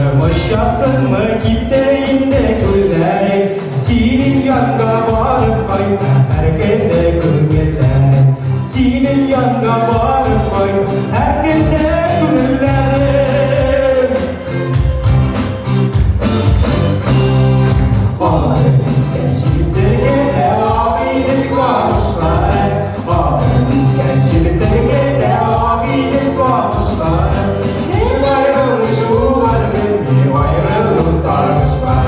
Yaşasın mı gittiğinde günler, senin yanına varıp kayıp her günde günler. Senin yanına varıp kayıp her günde günler. Ağrı iskençimi sevgide abilik varmışlar. Ağrı iskençimi sevgide abilik varmışlar. Kim ayrılmış ular beni ayrılık sarmışlar.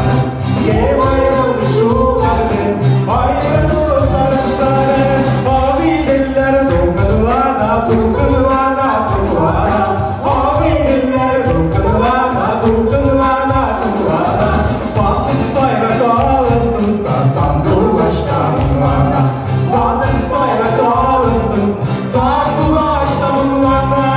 Kim ayrılmış ular beni ayrılık sarmışlar. Abidirler dokunulana dokunulana dokunulana. Abidirler dokunulana dokunulana dokunulana. Basın sayra dağılsın sarsan duvaştan bana. Basın sayra dağılsın sar duvaştan bana.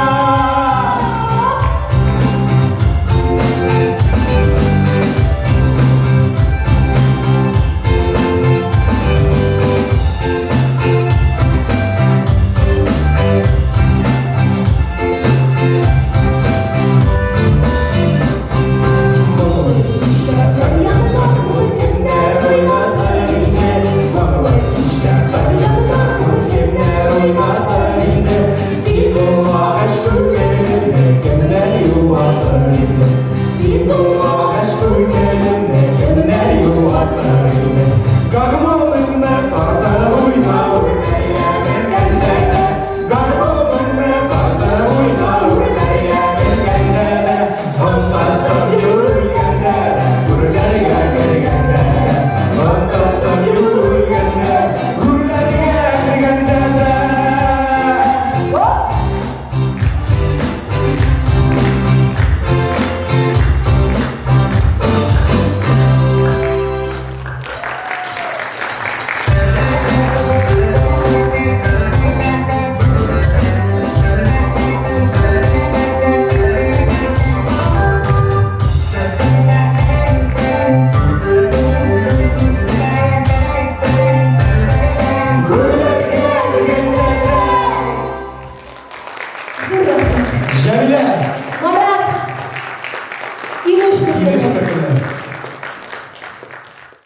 Jamile.